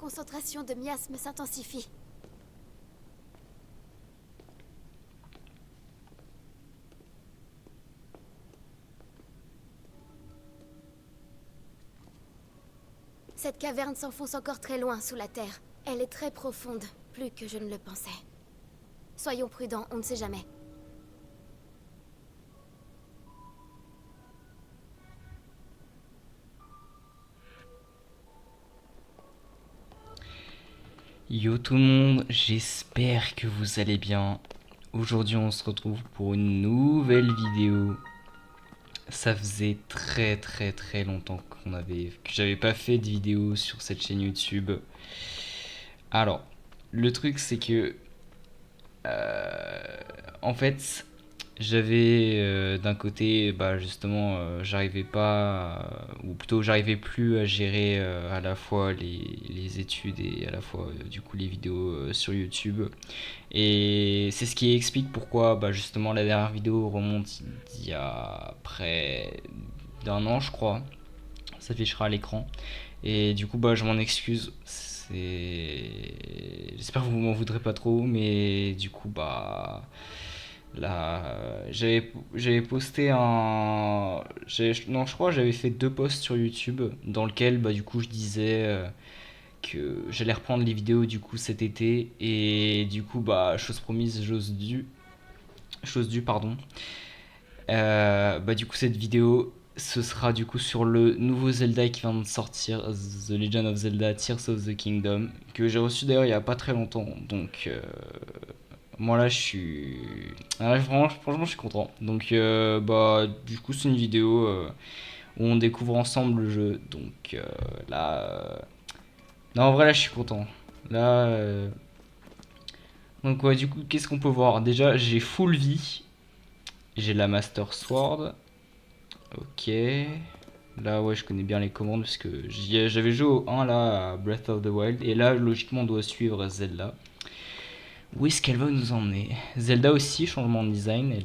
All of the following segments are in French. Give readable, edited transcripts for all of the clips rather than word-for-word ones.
concentration de miasme s'intensifie. Cette caverne s'enfonce encore très loin sous la terre. Elle est très profonde, plus que je ne le pensais. Soyons prudents, on ne sait jamais. Yo tout le monde, j'espère que vous allez bien. Aujourd'hui on se retrouve pour une nouvelle vidéo. Ça faisait très longtemps que j'avais pas fait de vidéo sur cette chaîne YouTube. Alors, le truc c'est que en fait j'avais d'un côté justement j'arrivais pas ou plutôt j'arrivais plus à gérer à la fois les études et à la fois du coup les vidéos sur YouTube, et c'est ce qui explique pourquoi justement la dernière vidéo remonte il y a près d'un an je crois, s'affichera à l'écran, et du coup je m'en excuse. J'espère que vous m'en voudrez pas trop, mais du coup là, j'avais posté non, je crois que j'avais fait deux posts sur YouTube dans lequel du coup je disais que j'allais reprendre les vidéos du coup cet été, et du coup chose promise chose due pardon. Du coup cette vidéo ce sera du coup sur le nouveau Zelda qui vient de sortir, The Legend of Zelda Tears of the Kingdom, que j'ai reçu d'ailleurs il y a pas très longtemps, donc moi là je suis franchement je suis content. Donc du coup c'est une vidéo où on découvre ensemble le jeu, donc non, en vrai là je suis content là. Donc ouais, du coup qu'est-ce qu'on peut voir? Déjà j'ai full vie, j'ai la Master Sword. Ok, là ouais je connais bien les commandes parce que j'avais joué au 1 là à Breath of the Wild, et là logiquement on doit suivre Zelda. Où est-ce qu'elle va nous emmener? Zelda aussi, changement de design.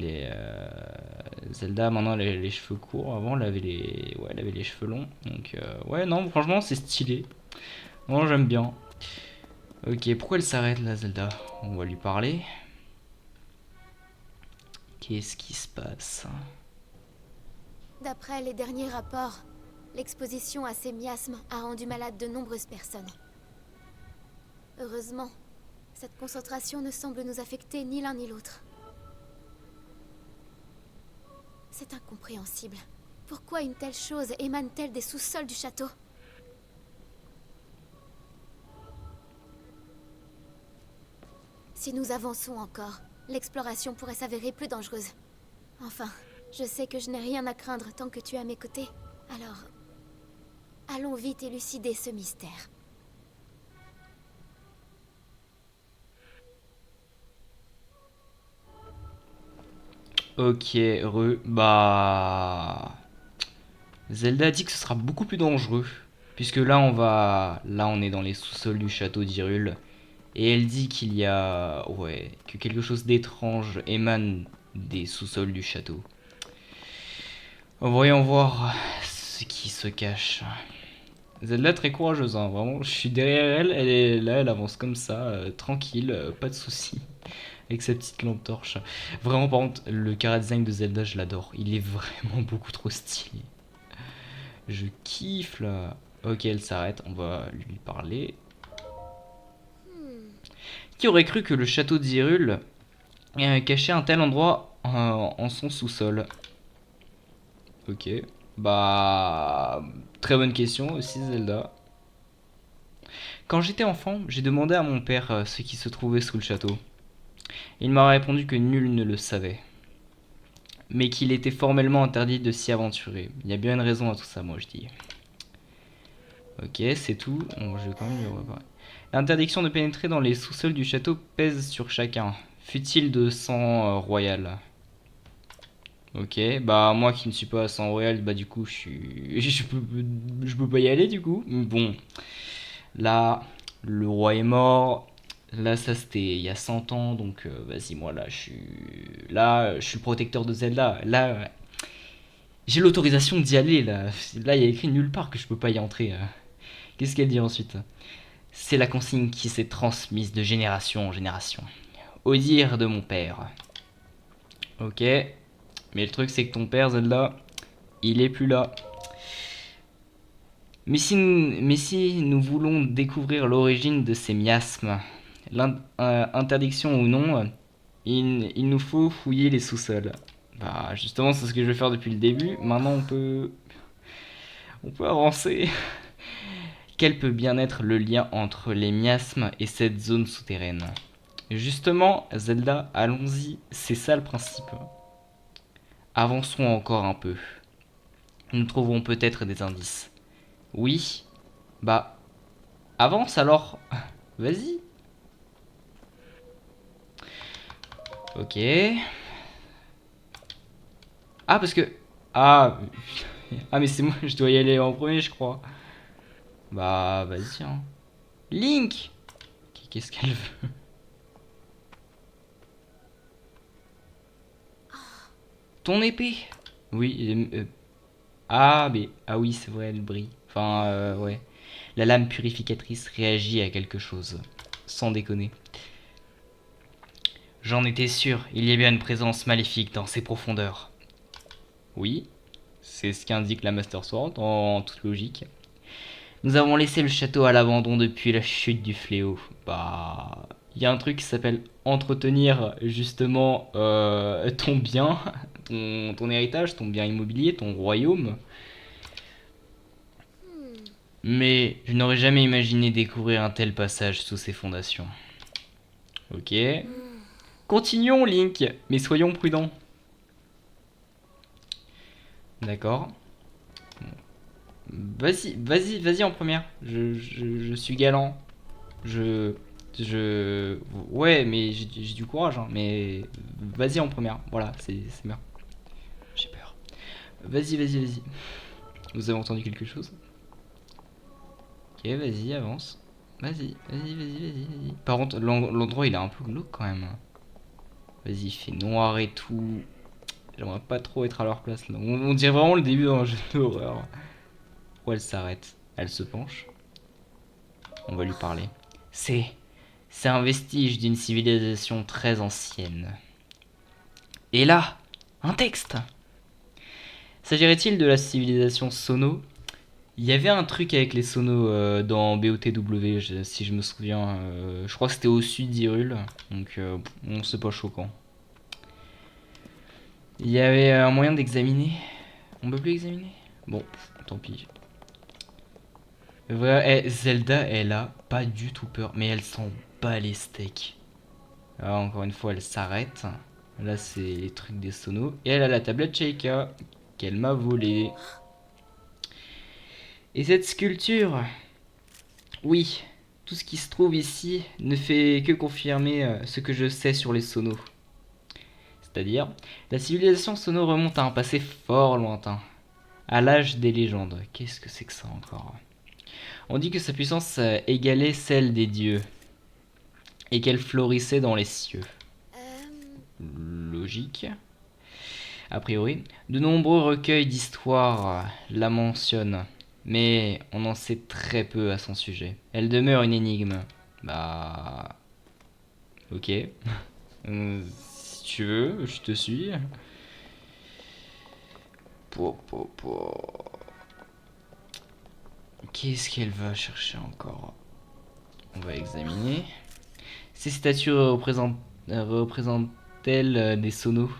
Zelda maintenant elle a les cheveux courts. Avant elle avait les cheveux longs. Donc ouais non franchement c'est stylé. Non j'aime bien. Ok, pourquoi elle s'arrête là Zelda? On va lui parler. Qu'est-ce qui se passe? D'après les derniers rapports, l'exposition à ces miasmes a rendu malade de nombreuses personnes. Heureusement, cette concentration ne semble nous affecter ni l'un ni l'autre. C'est incompréhensible. Pourquoi une telle chose émane-t-elle des sous-sols du château? Si nous avançons encore, l'exploration pourrait s'avérer plus dangereuse. Enfin, je sais que je n'ai rien à craindre tant que tu es à mes côtés. Alors, allons vite élucider ce mystère. Ok, Zelda dit que ce sera beaucoup plus dangereux. Puisque là on est dans les sous-sols du château d'Hyrule. Et elle dit qu'il y a... Ouais, que quelque chose d'étrange émane des sous-sols du château. Voyons voir ce qui se cache. Zelda très courageuse, hein, vraiment. Je suis derrière elle, elle est là, elle avance comme ça, tranquille, pas de soucis, avec sa petite lampe torche. Vraiment, par contre, le chara design de Zelda, je l'adore. Il est vraiment beaucoup trop stylé. Je kiffe là. Ok, elle s'arrête, on va lui parler. Qui aurait cru que le château d'Hyrule cachait un tel endroit en son sous-sol? Ok. Très bonne question aussi, Zelda. Quand j'étais enfant, j'ai demandé à mon père ce qui se trouvait sous le château. Il m'a répondu que nul ne le savait, mais qu'il était formellement interdit de s'y aventurer. Il y a bien une raison à tout ça, moi je dis. Ok, c'est tout. Bon, je vais quand même lui reparler. L'interdiction de pénétrer dans les sous-sols du château pèse sur chacun, fût-il de sang royal. Ok, moi qui ne suis pas à sang royal, du coup je peux pas y aller du coup. Bon, là le roi est mort. Là ça c'était il y a 100 ans, donc vas-y, moi là je suis le protecteur de Zelda. Là j'ai l'autorisation d'y aller là. Là il y a écrit nulle part que je peux pas y entrer. Qu'est-ce qu'elle dit ensuite? C'est la consigne qui s'est transmise de génération en génération. Au dire de mon père. Ok. Mais le truc, c'est que ton père, Zelda, il est plus là. Mais si nous voulons découvrir l'origine de ces miasmes, interdiction ou non, il nous faut fouiller les sous-sols. Bah, justement, c'est ce que je vais faire depuis le début. Maintenant, on peut avancer. Quel peut bien être le lien entre les miasmes et cette zone souterraine? Justement, Zelda, allons-y, c'est ça le principe. Avançons encore un peu. Nous trouverons peut-être des indices. Oui, bah, avance alors. Vas-y. Ok. Ah, parce que... Ah, ah mais c'est moi, je dois y aller en premier, je crois. Bah, vas-y, hein. Link! Qu'est-ce qu'elle veut? Ton épée? Oui, ah, mais... Ah oui, c'est vrai, elle brille. Enfin, ouais. La lame purificatrice réagit à quelque chose. Sans déconner. J'en étais sûr, il y a bien une présence maléfique dans ces profondeurs. Oui, c'est ce qu'indique la Master Sword, en toute logique. Nous avons laissé le château à l'abandon depuis la chute du fléau. Bah, il y a un truc qui s'appelle entretenir justement ton bien, ton héritage, ton bien immobilier, ton royaume. Mais je n'aurais jamais imaginé découvrir un tel passage sous ses fondations. Ok. Continuons, Link, mais soyons prudents. D'accord. Vas-y en première. Je suis galant. Je. Je. Ouais, mais j'ai du courage, hein, mais. Vas-y en première. Voilà, c'est bien. J'ai peur. Vas-y. Vous avez entendu quelque chose? Ok, vas-y, avance. Vas-y. Par contre, l'endroit il est un peu glauque quand même. Vas-y, il fait noir et tout. J'aimerais pas trop être à leur place là. On dirait vraiment le début d'un jeu d'horreur. Pourquoi elle s'arrête? Elle se penche. On va lui parler. C'est. C'est un vestige d'une civilisation très ancienne. Et là, un texte. S'agirait-il de la civilisation Sono? Il y avait un truc avec les Sonos dans BOTW, si je me souviens. Je crois que c'était au sud d'Hyrule. Donc, bon, c'est pas choquant. Il y avait un moyen d'examiner. On peut plus examiner? Bon, tant pis. Zelda, elle a pas du tout peur, mais elle s'en bat les steaks. Alors, encore une fois, elle s'arrête. Là, c'est les trucs des sonos. Et elle a la tablette Sheikah qu'elle m'a volée. Et cette sculpture, oui, tout ce qui se trouve ici ne fait que confirmer ce que je sais sur les sonos. C'est-à-dire, la civilisation sono remonte à un passé fort lointain, à l'âge des légendes. Qu'est-ce que c'est que ça encore? On dit que sa puissance égalait celle des dieux, et qu'elle florissait dans les cieux. Logique. A priori, de nombreux recueils d'histoires la mentionnent, mais on en sait très peu à son sujet. Elle demeure une énigme. Bah... Ok. Si tu veux, je te suis. Qu'est-ce qu'elle va chercher encore? On va examiner. Ces statues représentent-elles des sonos?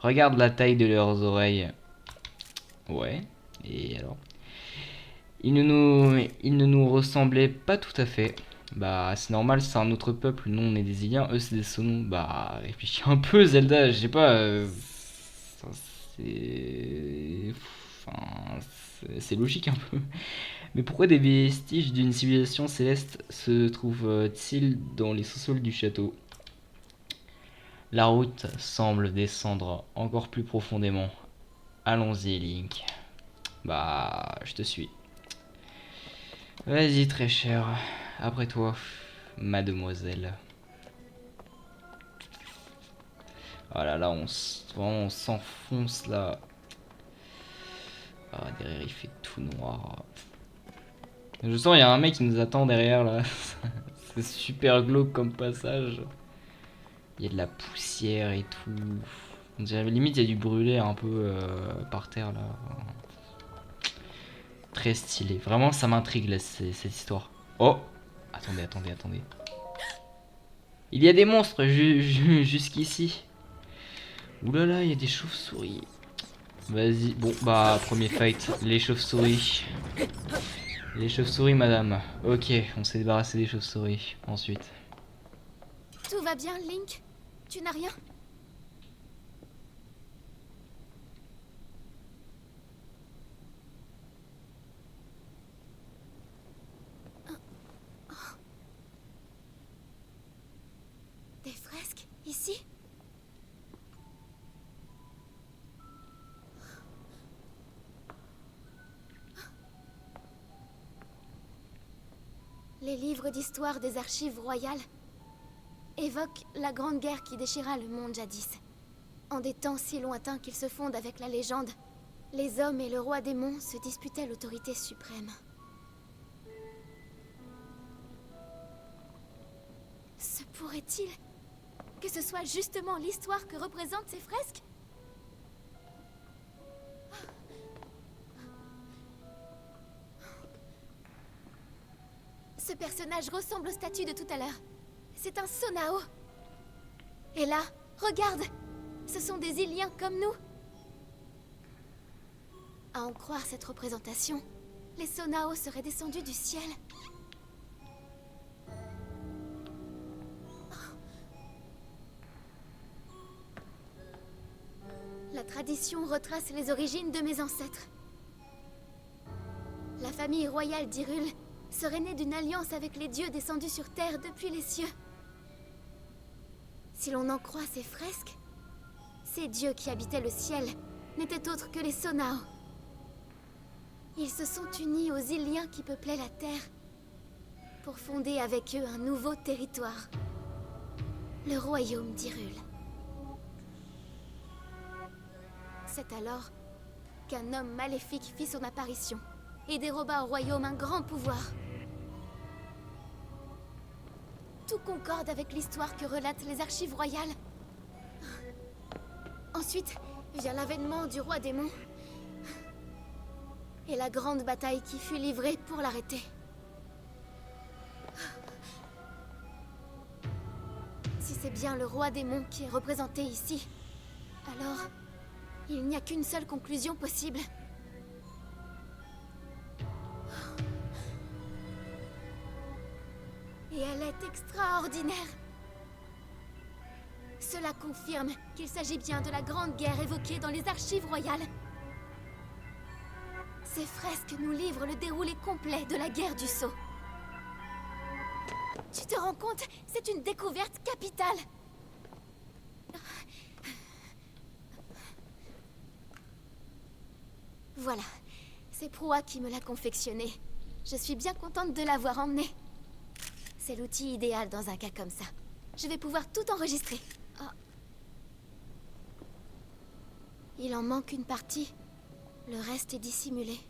Regarde la taille de leurs oreilles. Ouais. Et alors? Ils ne nous ressemblaient pas tout à fait. Bah, c'est normal, c'est un autre peuple. Nous, on est des Iliens, eux, c'est des Sonos. Bah, réfléchis un peu, Zelda, je sais pas. Ça, c'est. Enfin, c'est logique un peu. Mais pourquoi des vestiges d'une civilisation céleste se trouvent-ils dans les sous-sols du château? La route semble descendre encore plus profondément. Allons-y, Link. Bah, je te suis. Vas-y, très cher. Après toi, mademoiselle. Oh là là, vraiment, on s'enfonce là. Ah, derrière, il fait tout noir. Je sens il y a un mec qui nous attend derrière là. C'est super glauque comme passage. Il y a de la poussière et tout. On dirait limite il y a du brûlé un peu par terre là. Très stylé. Vraiment ça m'intrigue là cette histoire. Oh! Attendez, attendez, attendez. Il y a des monstres jusqu'ici. Oulala, il y a des chauves-souris. Vas-y, bon bah premier fight, les chauves-souris. Les chauves-souris madame. Ok, on s'est débarrassé des chauves-souris. Ensuite. Tout va bien, Link? Tu n'as rien? Des fresques, ici? Les livres d'histoire des archives royales évoquent la grande guerre qui déchira le monde jadis. En des temps si lointains qu'ils se fondent avec la légende, les hommes et le roi démon se disputaient l'autorité suprême. Se pourrait-il que ce soit justement l'histoire que représentent ces fresques? Ce personnage ressemble au statut de tout à l'heure. C'est un Sonao. Et là, regarde! Ce sont des Iliens comme nous. À en croire cette représentation, les Sonao seraient descendus du ciel. La tradition retrace les origines de mes ancêtres. La famille royale d'Hyrule serait née d'une alliance avec les dieux descendus sur Terre depuis les cieux. Si l'on en croit ces fresques, ces dieux qui habitaient le ciel n'étaient autres que les Sonao. Ils se sont unis aux Iliens qui peuplaient la Terre pour fonder avec eux un nouveau territoire, le royaume d'Hyrule. C'est alors qu'un homme maléfique fit son apparition et déroba au royaume un grand pouvoir. Tout concorde avec l'histoire que relatent les archives royales. Ensuite vient l'avènement du roi démon et la grande bataille qui fut livrée pour l'arrêter. Si c'est bien le roi démon qui est représenté ici, alors il n'y a qu'une seule conclusion possible. Et elle est extraordinaire. Cela confirme qu'il s'agit bien de la grande guerre évoquée dans les archives royales. Ces fresques nous livrent le déroulé complet de la guerre du Sceau. Tu te rends compte? C'est une découverte capitale. Voilà, c'est Proa qui me l'a confectionné. Je suis bien contente de l'avoir emmené. C'est l'outil idéal dans un cas comme ça. Je vais pouvoir tout enregistrer. Oh. Il en manque une partie. Le reste est dissimulé.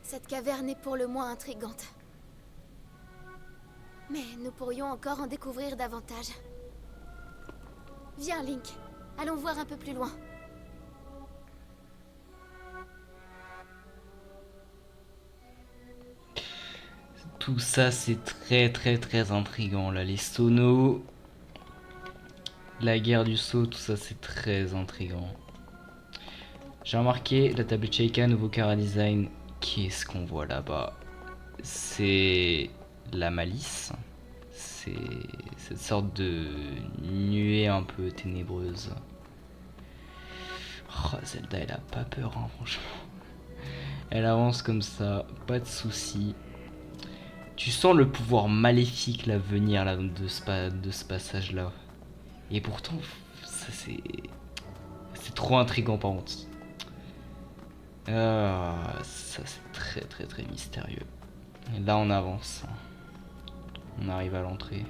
Cette caverne est pour le moins intrigante. Mais nous pourrions encore en découvrir davantage. Viens, Link. Allons voir un peu plus loin. Tout ça c'est très intriguant là. Les sonos, la guerre du Sceau, tout ça c'est très intriguant. J'ai remarqué la tablette Sheikah, nouveau Cara Design. Qu'est-ce qu'on voit là-bas? C'est la malice. C'est cette sorte de nuée un peu ténébreuse. Oh, Zelda, elle a pas peur, hein, franchement. Elle avance comme ça, pas de soucis. Tu sens le pouvoir maléfique là venir là de ce passage là. Et pourtant, ça c'est trop intriguant par contre. Ah, ça c'est très mystérieux. Et là on avance. On arrive à l'entrée.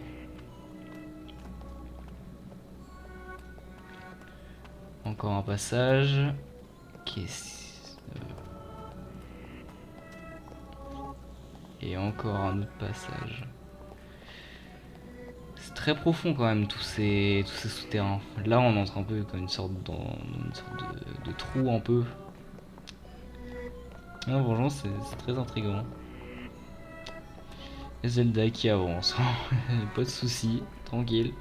Encore un passage. Qu'est-ce... Et encore un autre passage. C'est très profond quand même tous ces souterrains. Là on entre un peu comme une sorte, de trou un peu. Non, franchement c'est très intriguant. Zelda qui avance. Pas de soucis, tranquille.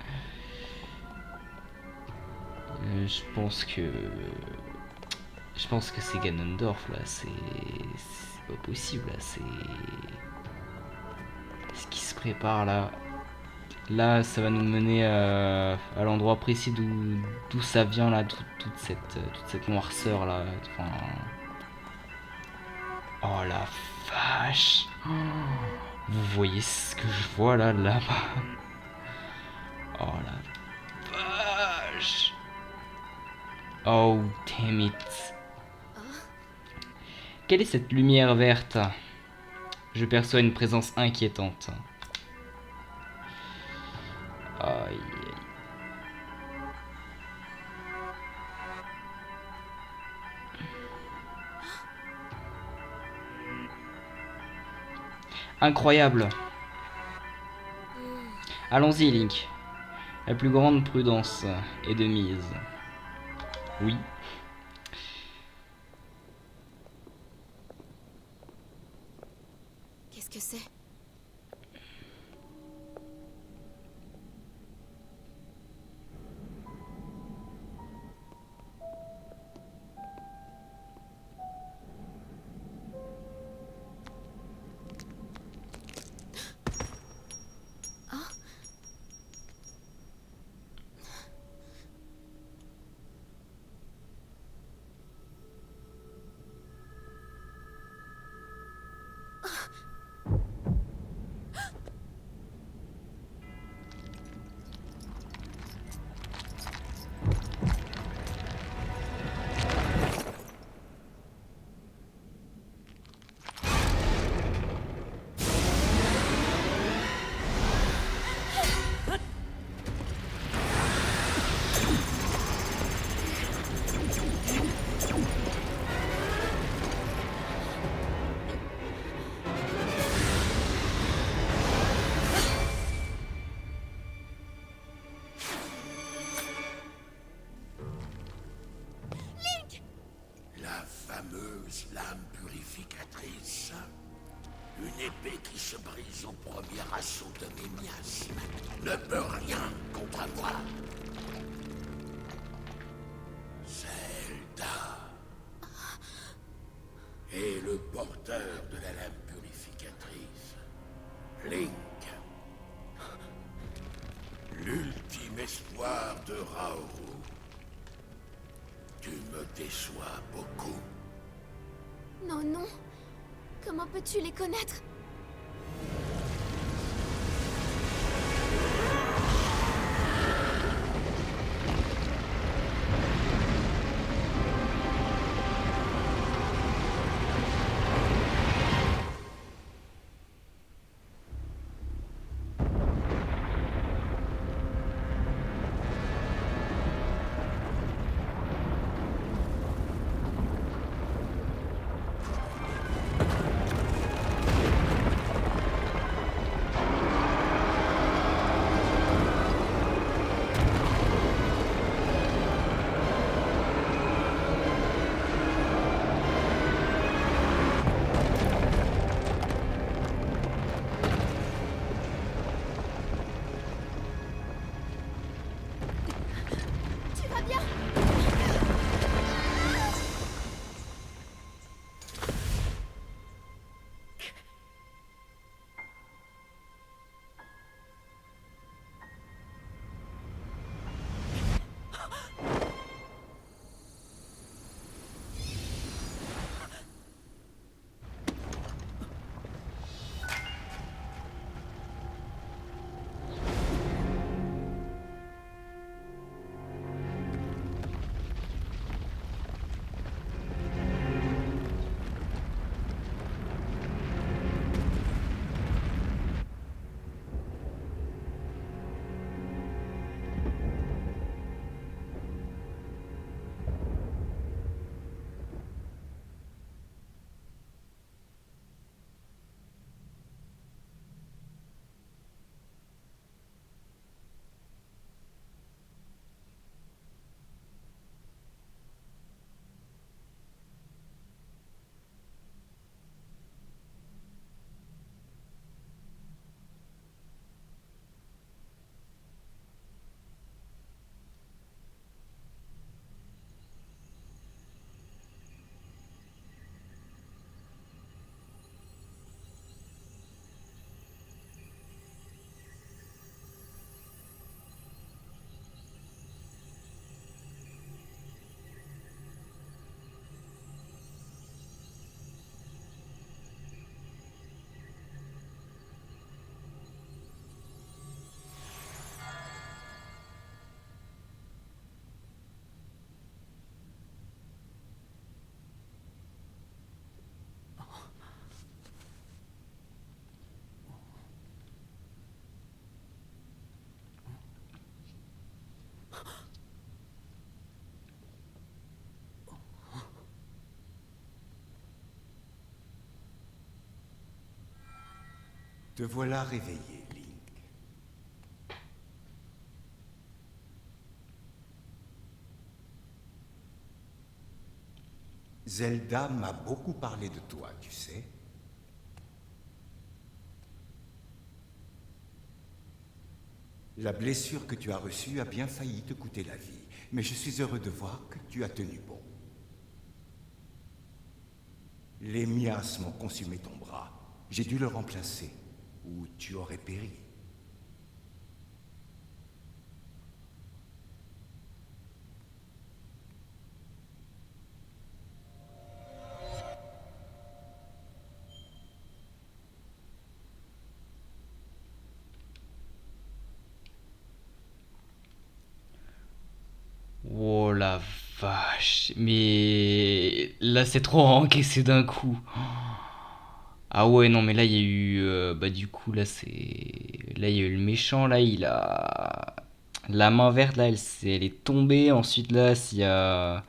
Je pense que c'est Ganondorf là, c'est pas possible là, c'est ce qui se prépare là. Là, ça va nous mener à l'endroit précis d'où ça vient là, toute cette noirceur là. Enfin... Oh la vache! Oh, vous voyez ce que je vois là, là-bas? Oh la vache! Oh damn it! Quelle est cette lumière verte? Je perçois une présence inquiétante. Aïe. Incroyable. Allons-y, Link. La plus grande prudence est de mise. Oui. Qu'est-ce que c'est? La fameuse lame purificatrice. Une épée qui se brise au premier assaut de mes miasmes ne peut rien contre moi. Zelda est le porteur de la lame purificatrice. Link, l'ultime espoir de Raoru. Tu me déçois beaucoup. Non, non. Comment peux-tu les connaître? Te voilà réveillé, Link. Zelda m'a beaucoup parlé de toi, tu sais. La blessure que tu as reçue a bien failli te coûter la vie, mais je suis heureux de voir que tu as tenu bon. Les miasmes ont consumé ton bras. J'ai dû le remplacer, ou tu aurais péri. Oh la vache. Mais là, c'est trop encaissé d'un coup. Ah ouais, non, mais là, il y a eu... bah du coup, là, c'est... Là, il y a eu le méchant, là, il a... La main verte, là, elle est tombée. Ensuite, là, s'il y a...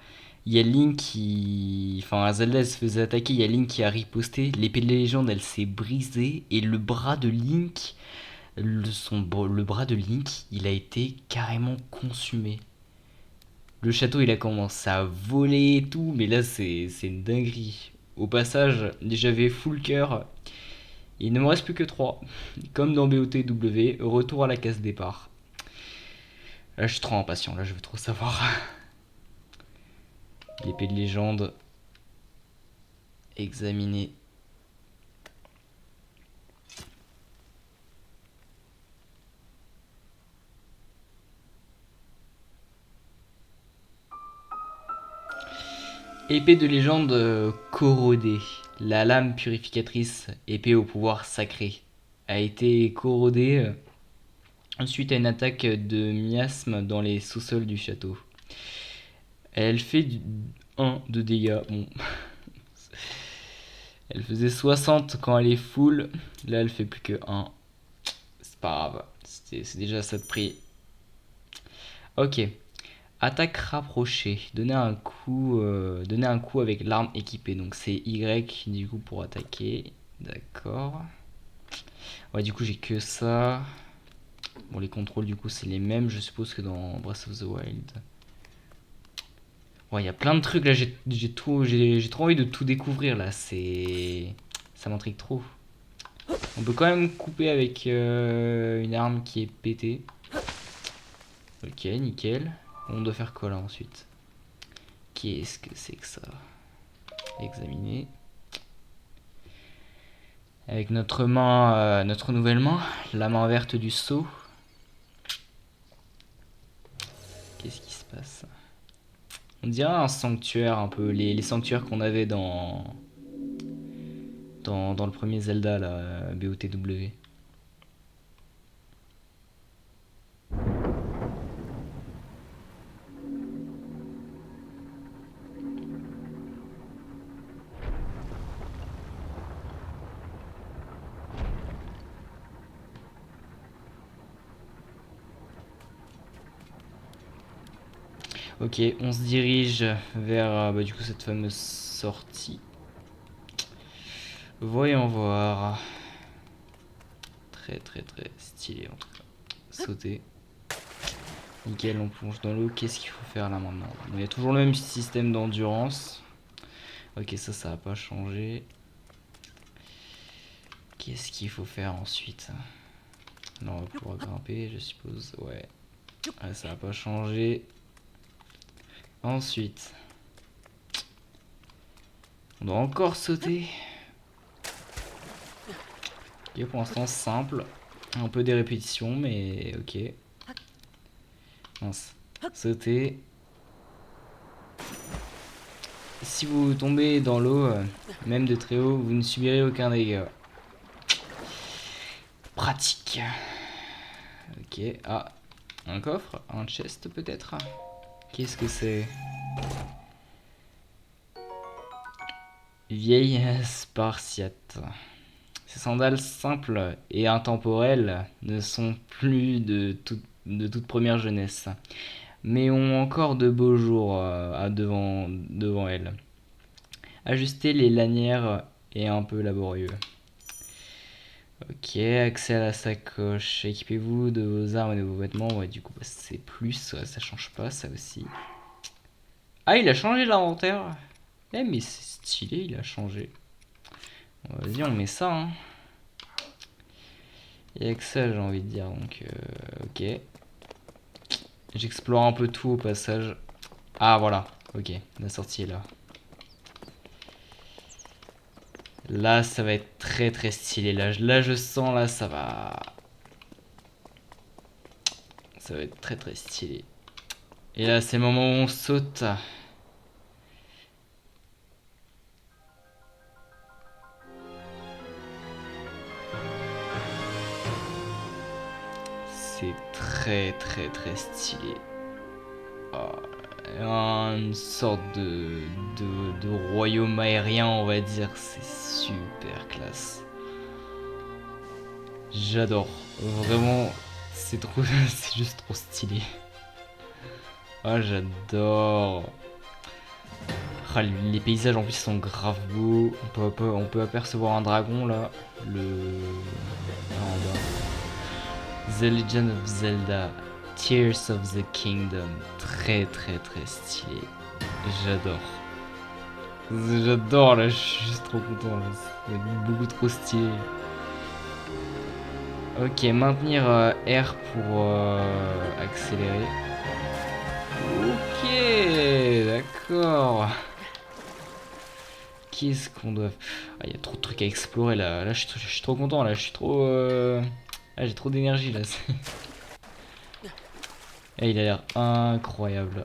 Il y a Link qui... Enfin, Zelda, elle se faisait attaquer. Il y a Link qui a riposté. L'épée de la légende, elle s'est brisée. Et le bras de Link... le bras de Link, il a été carrément consumé. Le château, il a commencé à voler et tout, mais là, c'est une dinguerie. Au passage, j'avais full cœur. Il ne me reste plus que 3. Comme dans BOTW, retour à la case départ. Là, je suis trop impatient, là, je veux trop savoir. L'épée de légende. Examiner. Épée de légende corrodée. La lame purificatrice, épée au pouvoir sacré, a été corrodée suite à une attaque de miasme dans les sous-sols du château. Elle fait 1 de dégâts. Bon. Elle faisait 60 quand elle est full. Là, elle fait plus que 1. C'est pas grave. C'est déjà ça de prix. Ok. Attaque rapprochée. Donner un coup avec l'arme équipée. Donc c'est Y du coup pour attaquer. D'accord. Ouais, du coup j'ai que ça. Bon, les contrôles du coup c'est les mêmes, je suppose, que dans Breath of the Wild. Ouais, il y a plein de trucs là. J'ai trop envie de tout découvrir là. Ça m'intrigue trop. On peut quand même couper avec une arme qui est pétée. Ok, nickel. On doit faire quoi là ensuite? Qu'est-ce que c'est que ça? Examiner. Avec notre main, notre nouvelle main, la main verte du sceau. Qu'est-ce qui se passe? On dirait un sanctuaire, un peu les sanctuaires qu'on avait dans le premier Zelda, la BOTW. Ok, on se dirige vers bah, du coup cette fameuse sortie. Voyons voir. Très très très stylé en tout cas. Sauter. Nickel, on plonge dans l'eau. Qu'est-ce qu'il faut faire là maintenant? Bon, il y a toujours le même système d'endurance. Ok, ça va pas changer. Qu'est-ce qu'il faut faire ensuite? Là, on va pouvoir grimper, je suppose. Ouais. Ouais, ça va pas changer. Ensuite, on doit encore sauter. Ok, pour l'instant, simple. Un peu des répétitions, mais ok. Mince. Sauter. Si vous tombez dans l'eau, même de très haut, vous ne subirez aucun dégât. Pratique. Ok. Ah, un coffre? Un chest peut-être? Qu'est-ce que c'est? Vieille spartiate. Ces sandales simples et intemporelles ne sont plus de toute première jeunesse, mais ont encore de beaux jours devant elles. Ajuster les lanières est un peu laborieux. Ok, accès à la sacoche. Équipez-vous de vos armes et de vos vêtements. Ouais, du coup, bah, c'est plus. Ouais, ça change pas, ça aussi. Ah, il a changé l'inventaire. Eh, mais c'est stylé, il a changé. Bon, vas-y, on met ça, hein. Et avec ça, j'ai envie de dire. Donc, ok. J'explore un peu tout au passage. Ah, voilà. Ok, la sortie est là. Là, ça va être très très stylé. Là, je sens, là, ça va... Ça va être très très stylé. Et là, c'est le moment où on saute. C'est très très très stylé. Oh, une sorte de royaume aérien, on va dire. C'est super classe. J'adore. Vraiment, c'est trop, c'est juste trop stylé. Ah, j'adore. Ah, les paysages en plus sont grave beaux. On peut apercevoir un dragon là. Là en bas. The Legend of Zelda. Tears of the Kingdom. Très très très stylé. J'adore. J'adore là, je suis juste trop content là. C'est beaucoup trop stylé. Ok, maintenir R pour accélérer. Ok, d'accord. Qu'est-ce qu'on doit... Ah, il y a trop de trucs à explorer là. Là, je suis trop content là. Je suis trop... Ah, j'ai trop d'énergie là. Ah, il a l'air incroyable.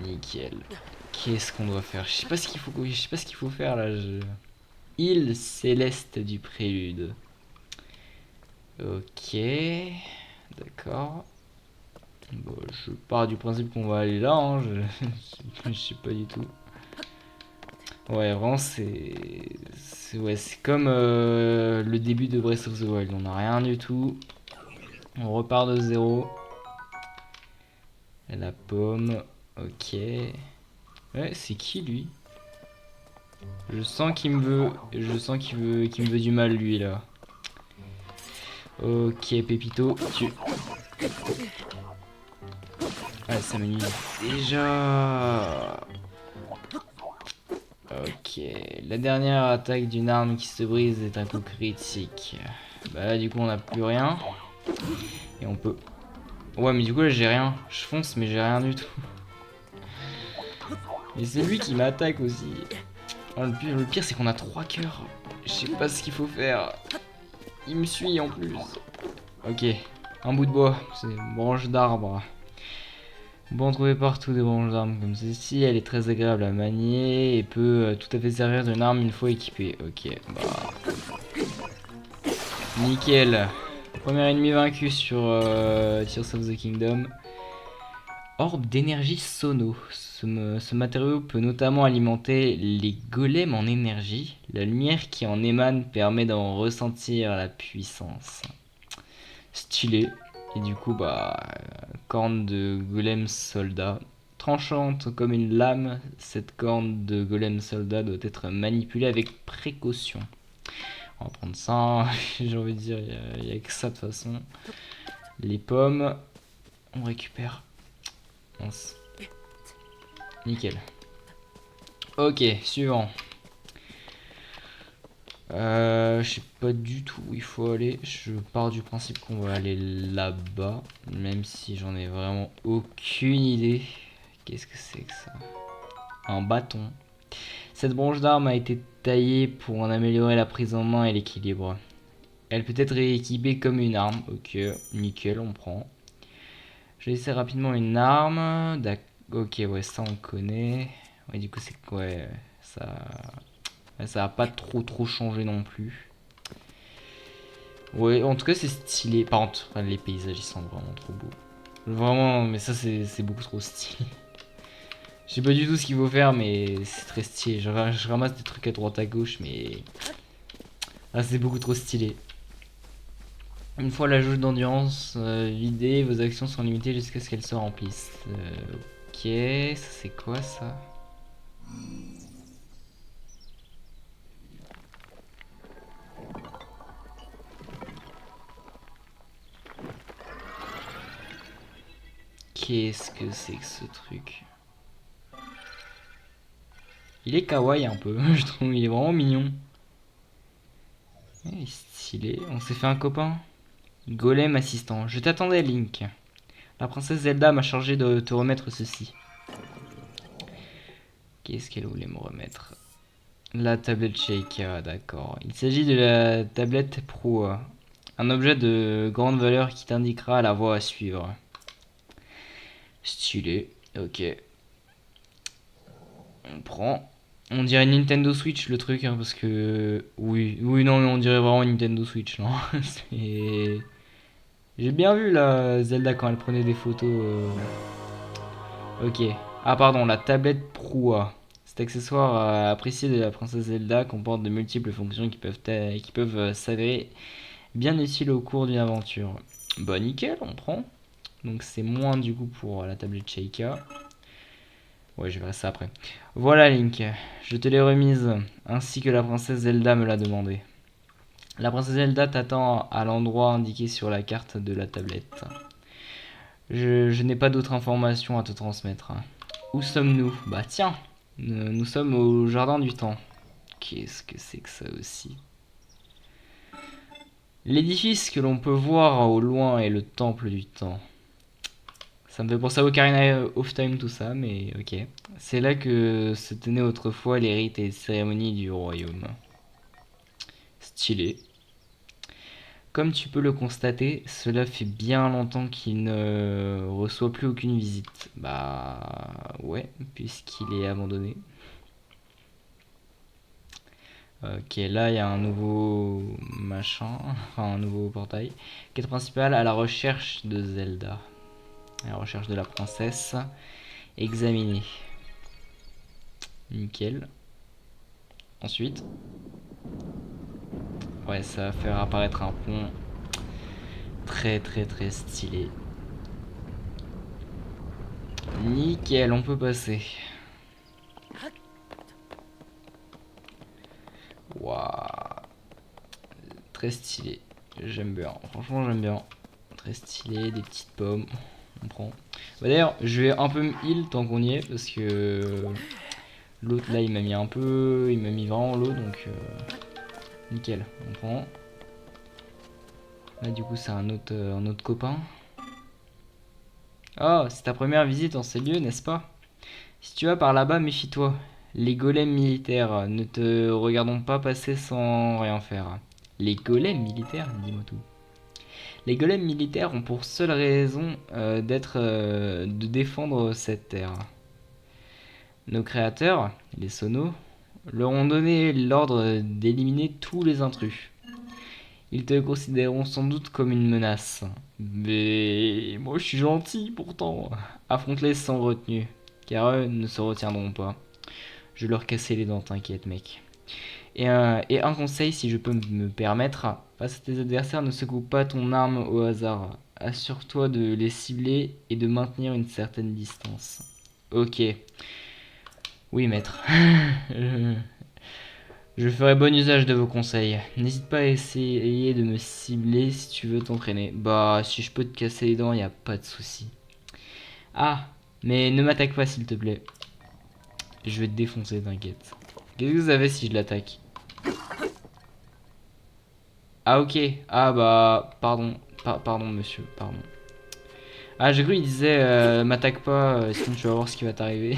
Nickel. Qu'est-ce qu'on doit faire? Je sais pas ce qu'il faut... Je sais pas ce qu'il faut faire là. Île céleste du prélude. Ok. D'accord. Bon, je pars du principe qu'on va aller là. Hein. Je sais pas du tout. Ouais, vraiment, ouais, c'est comme le début de Breath of the Wild. On n'a rien du tout. On repart de zéro. Et la pomme. Ok. Ouais, c'est qui lui? Je sens qu'il me veut. Je sens qu'il me veut du mal lui là. Ok, Pépito. Ah, ça m'ennuie déjà. Ok, la dernière attaque d'une arme qui se brise est un coup critique. Bah là du coup on n'a plus rien. Et on peut... Ouais mais du coup là j'ai rien. Je fonce mais j'ai rien du tout. Et c'est lui qui m'attaque aussi. Oh, le pire c'est qu'on a 3 cœurs. Je sais pas ce qu'il faut faire. Il me suit en plus. Ok, un bout de bois. C'est une branche d'arbre. On peut en trouver partout des branches d'armes comme celle-ci. Elle est très agréable à manier et peut tout à fait servir d'une arme une fois équipée. Ok, bah... Nickel. Premier ennemi vaincu sur Tears of the Kingdom. Orbe d'énergie sono. Ce matériau peut notamment alimenter les golems en énergie. La lumière qui en émane permet d'en ressentir la puissance. Stylé. Et du coup, bah, corne de golem soldat. Tranchante comme une lame, cette corne de golem soldat doit être manipulée avec précaution. On va prendre ça, hein. J'ai envie de dire, il n'y a que ça de toute façon. Les pommes, on récupère. Mince. Nickel. Ok, suivant. Je sais pas du tout où il faut aller. Je pars du principe qu'on va aller là-bas. Même si j'en ai vraiment aucune idée. Qu'est-ce que c'est que ça? Un bâton. Cette branche d'arme a été taillée pour en améliorer la prise en main et l'équilibre. Elle peut être rééquipée comme une arme. Ok, nickel, on prend. Je vais essayer rapidement une arme. Ok, ouais, ça on connaît. Ouais, du coup, c'est quoi? Ouais, ça va pas trop changé non plus. Ouais, en tout cas, c'est stylé. Par contre, les paysages, ils sont vraiment trop beaux. Vraiment, mais ça, c'est beaucoup trop stylé. Je sais pas du tout ce qu'il faut faire, mais c'est très stylé. Je ramasse des trucs à droite à gauche, mais... Ah, c'est beaucoup trop stylé. Une fois la jauge d'endurance vidée, vos actions sont limitées jusqu'à ce qu'elles se remplissent. Ok, ça c'est quoi ça? Qu'est-ce que c'est que ce truc? Il est kawaii un peu, je trouve, il est vraiment mignon. Il est stylé, on s'est fait un copain. Golem assistant, je t'attendais Link. La princesse Zelda m'a chargé de te remettre ceci. Qu'est-ce qu'elle voulait me remettre? La tablette Sheikah, d'accord. Il s'agit de la tablette Pro, un objet de grande valeur qui t'indiquera la voie à suivre. Stylé, ok. On prend. On dirait Nintendo Switch le truc, hein, parce que... Oui, non, mais on dirait vraiment Nintendo Switch, non. J'ai bien vu la Zelda quand elle prenait des photos. Ok. Ah pardon, la tablette Proua. Cet accessoire apprécié de la princesse Zelda comporte de multiples fonctions qui peuvent s'avérer bien utiles au cours d'une aventure. Bah nickel, on prend. Donc c'est moins du coup pour la tablette Sheikah. Ouais, je verrai ça après. Voilà Link, je te l'ai remise, ainsi que la princesse Zelda me l'a demandé. La princesse Zelda t'attend à l'endroit indiqué sur la carte de la tablette. Je n'ai pas d'autres informations à te transmettre. Où sommes-nous? Bah tiens, nous sommes au jardin du temps. Qu'est-ce que c'est que ça aussi? L'édifice que l'on peut voir au loin est le temple du temps. Ça me fait penser à Ocarina of Time tout ça, mais ok. C'est là que se tenaient autrefois les rites et les cérémonies du royaume. Stylé. Comme tu peux le constater, cela fait bien longtemps qu'il ne reçoit plus aucune visite. Bah ouais, puisqu'il est abandonné. Ok, là il y a un nouveau machin, enfin un nouveau portail. Quête principale, à la recherche de Zelda. À la recherche de la princesse. Examiner. Nickel. Ensuite. Ouais, ça va faire apparaître un pont très stylé. Nickel, on peut passer. Waouh. Très stylé. J'aime bien. Franchement, j'aime bien. Très stylé, des petites pommes. On prend. Bah, d'ailleurs, je vais un peu me heal tant qu'on y est parce que l'autre là, il m'a mis un peu. Il m'a mis vraiment l'eau donc. Nickel, on prend. Là, du coup, c'est un autre copain. Oh, c'est ta première visite en ces lieux, n'est-ce pas? Si tu vas par là-bas, méfie-toi. Les golems militaires ne te regarderont pas passer sans rien faire. Les golems militaires? Dis-moi tout. Les golems militaires ont pour seule raison de défendre cette terre. Nos créateurs, les Sonos, leur ont donné l'ordre d'éliminer tous les intrus. Ils te considéreront sans doute comme une menace. Mais moi je suis gentil pourtant. Affronte-les sans retenue, car eux ne se retiendront pas. Je vais leur casser les dents, t'inquiète mec. Et un conseil si je peux me permettre, face à tes adversaires, ne secoue pas ton arme au hasard. Assure-toi de les cibler et de maintenir une certaine distance. Ok. Oui maître. Je ferai bon usage de vos conseils. N'hésite pas à essayer de me cibler si tu veux t'entraîner. Bah, si je peux te casser les dents, y a pas de souci. Ah, mais ne m'attaque pas s'il te plaît. Je vais te défoncer, t'inquiète. Qu'est-ce que vous avez si je l'attaque? Ah ok. Ah bah, pardon. Pardon monsieur, pardon. Ah j'ai cru qu'il disait m'attaque pas, sinon tu vas voir ce qui va t'arriver.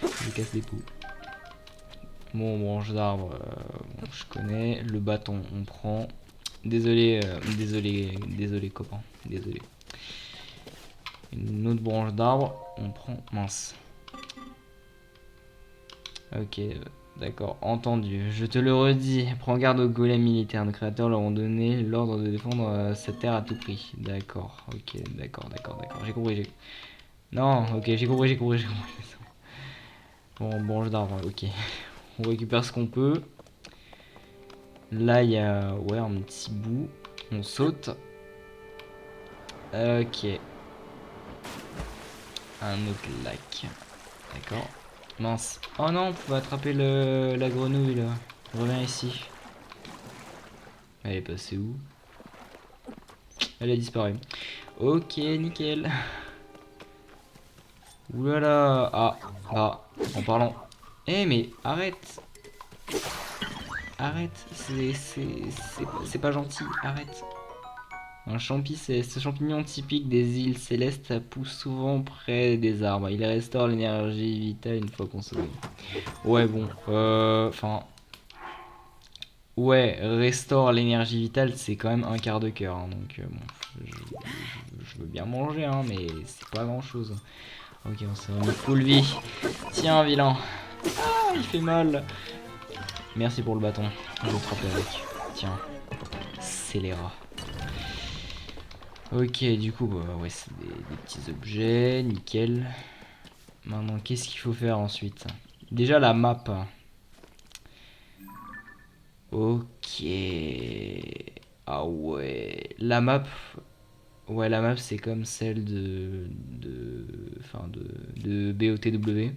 Je casse des poux. Bon, branche d'arbre, bon, je connais. Le bâton, on prend. Désolé, désolé copain, désolé. Une autre branche d'arbre, on prend. Mince. Ok, d'accord, entendu. Je te le redis, prends garde aux golems militaires. Nos créateurs leur ont donné l'ordre de défendre cette terre à tout prix. D'accord, ok, d'accord. J'ai compris, Non, ok, j'ai compris. Bon, branche d'arbre, ok. On récupère ce qu'on peut. Là, il y a ouais, un petit bout. On saute. Ok. Un autre lac. D'accord. Mince. Oh non, on pouvait attraper la grenouille là. Reviens ici. Elle est passée où? Elle a disparu. Ok, nickel. Oulala. Ah, bah, en parlant. Eh, mais arrête. Arrête. C'est pas gentil. Arrête. Un champi, c'est ce champignon typique des îles célestes, ça pousse souvent près des arbres. Il restaure l'énergie vitale une fois consommé. Ouais, bon. Enfin. Ouais, restaure l'énergie vitale, c'est quand même un quart de cœur. Hein, donc, bon, je veux bien manger, hein, mais c'est pas grand chose. Ok, on s'est remis full vie. Tiens, vilain. Ah, il fait mal. Merci pour le bâton. Je vais te frapper avec. Tiens. Scélérat. Ok, du coup, bah, ouais, c'est des petits objets. Nickel. Maintenant, qu'est-ce qu'il faut faire ensuite? Déjà, la map. Ok. Ah ouais. La map. Ouais, la map, c'est comme celle de BOTW.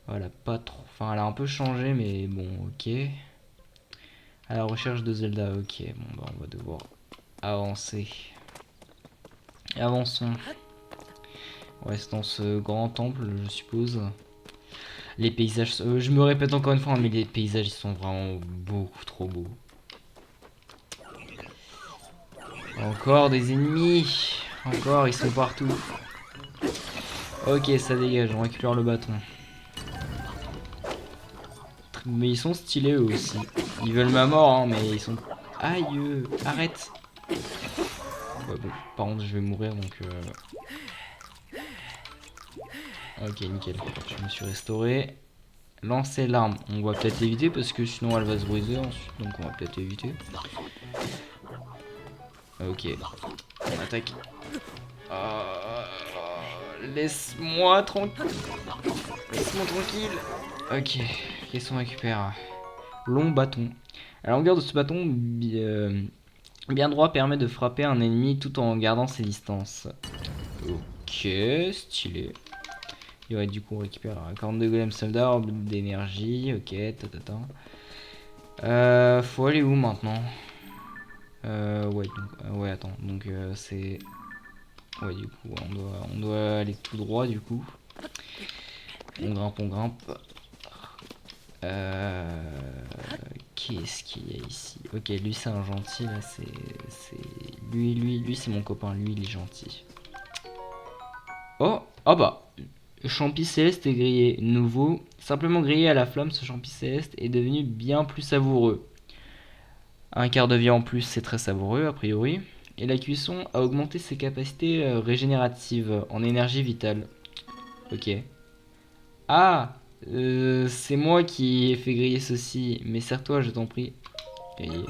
Voilà, pas trop. Enfin, elle a un peu changé, mais bon, ok. À la recherche de Zelda, ok. Bon, bah, on va devoir avancer. Avançons. Ouais, c'est dans ce grand temple, je suppose. Les paysages, je me répète encore une fois, hein, mais les paysages, ils sont vraiment beaucoup trop beaux. Encore des ennemis. Encore, ils sont partout. Ok, ça dégage, on récupère le bâton. Mais ils sont stylés eux aussi. Ils veulent ma mort, hein, mais ils sont... Aïe, arrête. Ouais, bon, par contre, je vais mourir, donc... Ok, nickel. Je me suis restauré. Lancer l'arme. On va peut-être l'éviter parce que sinon elle va se briser ensuite. Donc on va peut-être éviter. Ok. On attaque. Laisse-moi tranquille. Laisse-moi tranquille. Ok. Qu'est-ce qu'on récupère? Long bâton. La longueur de ce bâton bien droit permet de frapper un ennemi tout en gardant ses distances. Ok, stylé. Et ouais, du coup, on récupère un corne de golem soldat, orbe d'énergie. Ok, faut aller où maintenant? Ouais, ouais, attends. Donc, c'est. Ouais, du coup, on doit aller tout droit, du coup. On grimpe, on grimpe. Qu'est-ce qu'il y a ici? Ok, lui, c'est un gentil, là, c'est. Lui, c'est mon copain, lui, il est gentil. Oh! Ah bah! Champi céleste est grillé. Nouveau. Simplement grillé à la flamme, ce champi céleste est devenu bien plus savoureux. Un quart de vie en plus, c'est très savoureux, a priori. Et la cuisson a augmenté ses capacités régénératives en énergie vitale. Ok. Ah! C'est moi qui ai fait griller ceci. Mais serre-toi, je t'en prie. Grillé.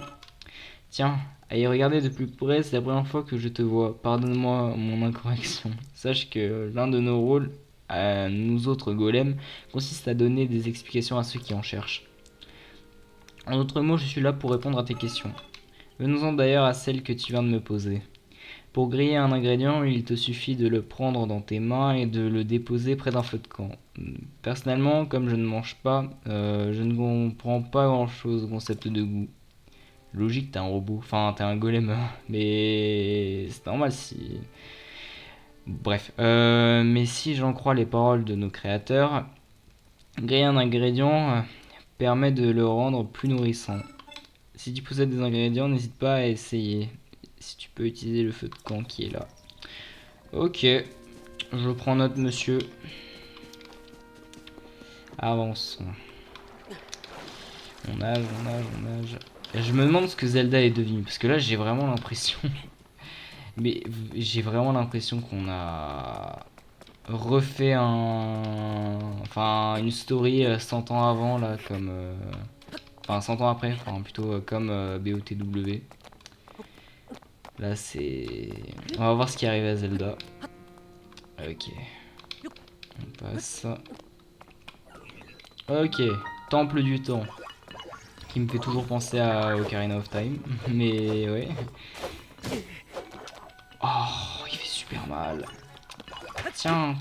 Tiens, à y regarder de plus près, c'est la première fois que je te vois. Pardonne-moi mon incorrection. Sache que l'un de nos rôles, à nous autres golems, consiste à donner des explications à ceux qui en cherchent. En d'autres mots, je suis là pour répondre à tes questions. Venons-en d'ailleurs à celle que tu viens de me poser. Pour griller un ingrédient, il te suffit de le prendre dans tes mains et de le déposer près d'un feu de camp. Personnellement, comme je ne mange pas, je ne comprends pas grand-chose au concept de goût. Logique, t'es un robot, enfin t'es un golem, mais c'est normal si... Bref, mais si j'en crois les paroles de nos créateurs, griller un ingrédient permet de le rendre plus nourrissant. Si tu possèdes des ingrédients, n'hésite pas à essayer. Si tu peux utiliser le feu de camp qui est là. Ok, je prends note, monsieur. Avançons. On nage. Je me demande ce que Zelda est devenu, parce que là j'ai vraiment l'impression... Mais j'ai vraiment l'impression qu'on a refait une story 100 ans avant, là, comme... Enfin, 100 ans après, enfin plutôt comme BOTW. Là c'est... On va voir ce qui arrive à Zelda. Ok. On passe. Ok. Temple du temps. Qui me fait toujours penser à Ocarina of Time. Mais ouais. Oh, il fait super mal. Tiens.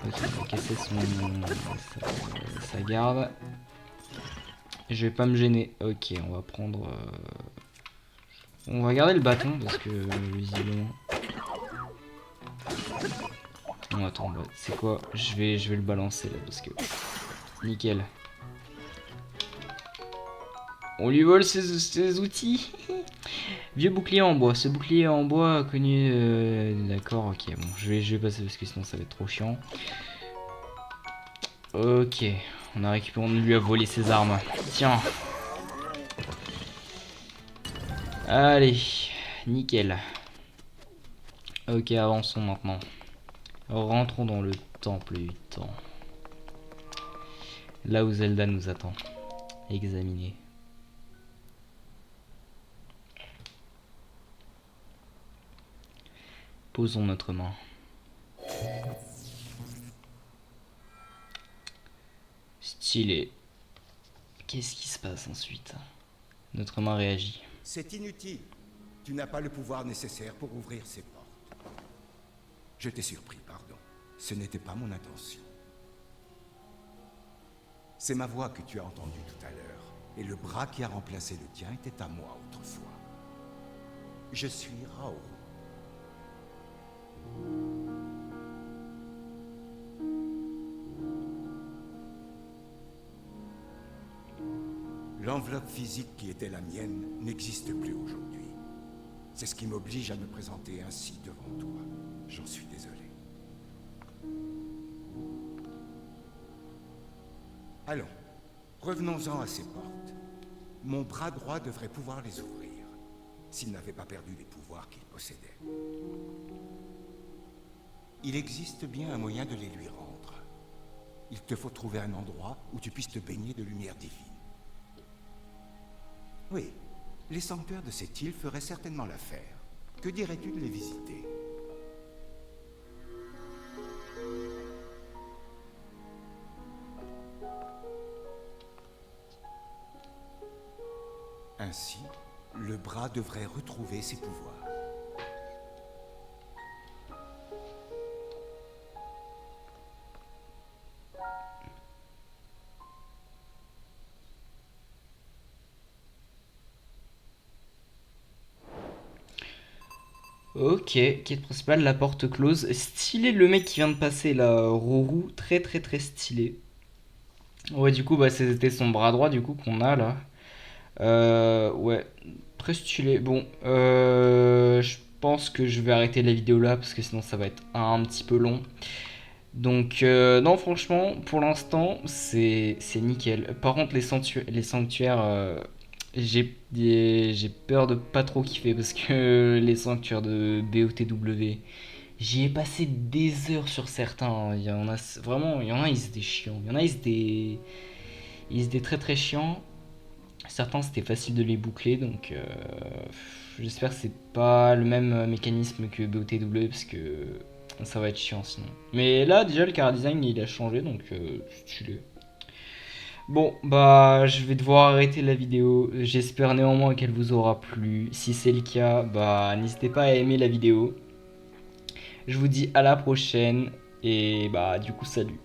Ok, on va casser sa garde. Je vais pas me gêner. Ok, on va prendre... On va garder le bâton parce que visiblement... Bon, attends, bah, c'est quoi? Je vais le balancer là parce que. Nickel. On lui vole ses outils. Vieux bouclier en bois. Ce bouclier en bois connu. D'accord, ok. Bon, je vais passer parce que sinon ça va être trop chiant. Ok. On lui a volé ses armes. Tiens. Allez. Nickel. Ok, avançons maintenant. Rentrons dans le temple du temps. Là où Zelda nous attend. Examiner. Posons notre main. Stylé. Qu'est-ce qui se passe ensuite? Notre main réagit. C'est inutile. Tu n'as pas le pouvoir nécessaire pour ouvrir ces portes. Je t'ai surpris, pardon. Ce n'était pas mon intention. C'est ma voix que tu as entendue tout à l'heure. Et le bras qui a remplacé le tien était à moi autrefois. Je suis Raoult. L'enveloppe physique qui était la mienne n'existe plus aujourd'hui. C'est ce qui m'oblige à me présenter ainsi devant toi. J'en suis désolé. Allons, revenons-en à ces portes. Mon bras droit devrait pouvoir les ouvrir, s'il n'avait pas perdu les pouvoirs qu'il possédait. Il existe bien un moyen de les lui rendre. Il te faut trouver un endroit où tu puisses te baigner de lumière divine. Oui, les sanctuaires de cette île feraient certainement l'affaire. Que dirais-tu de les visiter? Ainsi, le bras devrait retrouver ses pouvoirs. Ok, quête principale, la porte close. Stylé le mec qui vient de passer là, Rorou, très très très stylé. Ouais, du coup, bah c'était son bras droit du coup qu'on a là. Ouais, très stylé. Bon, je pense que je vais arrêter la vidéo là parce que sinon ça va être un petit peu long. Donc, non, franchement, pour l'instant, c'est nickel. Par contre, les sanctuaires, j'ai peur de pas trop kiffer parce que les sanctuaires de BOTW, j'y ai passé des heures sur certains, hein. Il y en a vraiment, il y en a, ils étaient chiants. Il y en a, ils étaient très très chiants. Certains, c'était facile de les boucler, donc j'espère que c'est pas le même mécanisme que BOTW parce que ça va être chiant sinon. Mais là, déjà, le chara design il a changé, donc stylé. Bon, bah, je vais devoir arrêter la vidéo. J'espère néanmoins qu'elle vous aura plu. Si c'est le cas, bah, n'hésitez pas à aimer la vidéo. Je vous dis à la prochaine et bah, du coup, salut.